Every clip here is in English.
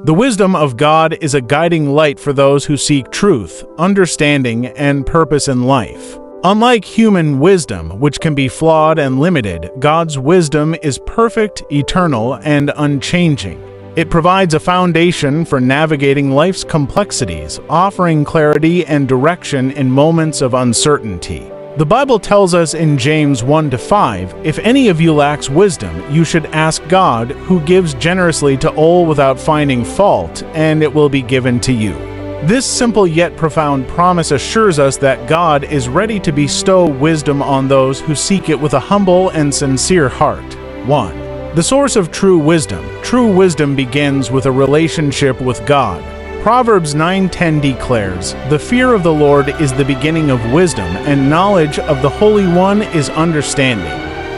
The wisdom of God is a guiding light for those who seek truth, understanding, and purpose in life. Unlike human wisdom, which can be flawed and limited, God's wisdom is perfect, eternal, and unchanging. It provides a foundation for navigating life's complexities, offering clarity and direction in moments of uncertainty. The Bible tells us in James 1-5, "If any of you lacks wisdom, you should ask God, who gives generously to all without finding fault, and it will be given to you." This simple yet profound promise assures us that God is ready to bestow wisdom on those who seek it with a humble and sincere heart. 1. The source of true wisdom. True wisdom begins with a relationship with God. Proverbs 9:10 declares, "The fear of the Lord is the beginning of wisdom, and knowledge of the Holy One is understanding."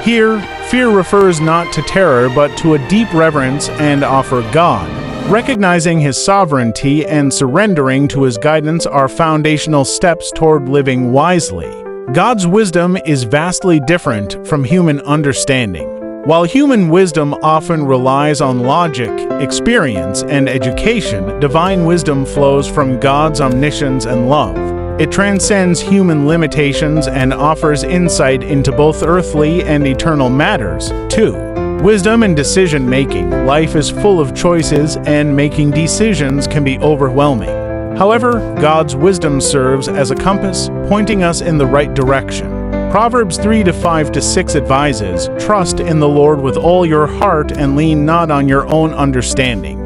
Here, fear refers not to terror but to a deep reverence and awe for God. Recognizing His sovereignty and surrendering to His guidance are foundational steps toward living wisely. God's wisdom is vastly different from human understanding. While human wisdom often relies on logic, experience, and education, divine wisdom flows from God's omniscience and love. It transcends human limitations and offers insight into both earthly and eternal matters. 2. Wisdom and decision-making. Life is full of choices, and making decisions can be overwhelming. However, God's wisdom serves as a compass, pointing us in the right direction. Proverbs 3:5-6 advises, "Trust in the Lord with all your heart and lean not on your own understanding.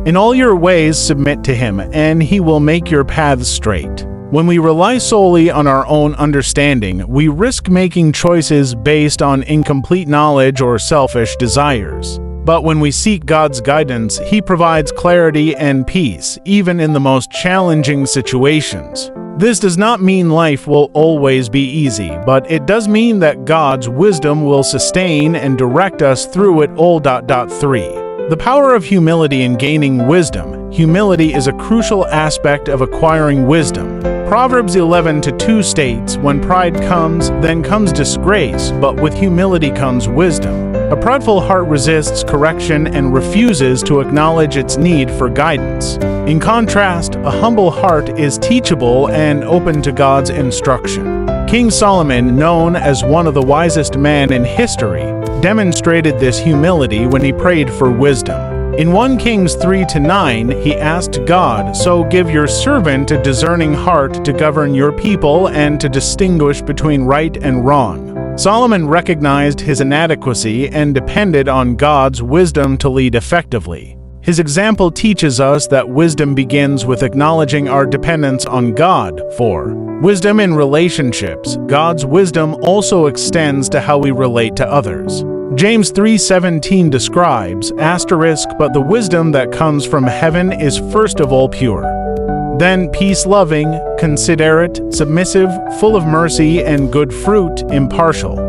In all your ways submit to Him, and He will make your paths straight." When we rely solely on our own understanding, we risk making choices based on incomplete knowledge or selfish desires. But when we seek God's guidance, He provides clarity and peace, even in the most challenging situations. This does not mean life will always be easy, but it does mean that God's wisdom will sustain and direct us through it all. 3. The power of humility in gaining wisdom. Humility is a crucial aspect of acquiring wisdom. Proverbs 11:2 states, "When pride comes, then comes disgrace, but with humility comes wisdom." A prideful heart resists correction and refuses to acknowledge its need for guidance. In contrast, a humble heart is teachable and open to God's instruction. King Solomon, known as one of the wisest men in history, demonstrated this humility when he prayed for wisdom. In 1 Kings 3-9, he asked God, "So give your servant a discerning heart to govern your people and to distinguish between right and wrong." Solomon recognized his inadequacy and depended on God's wisdom to lead effectively. His example teaches us that wisdom begins with acknowledging our dependence on God. 4. Wisdom in relationships. God's wisdom also extends to how we relate to others. James 3:17 describes, "But the wisdom that comes from heaven is first of all pure. Then peace-loving, considerate, submissive, full of mercy and good fruit, impartial."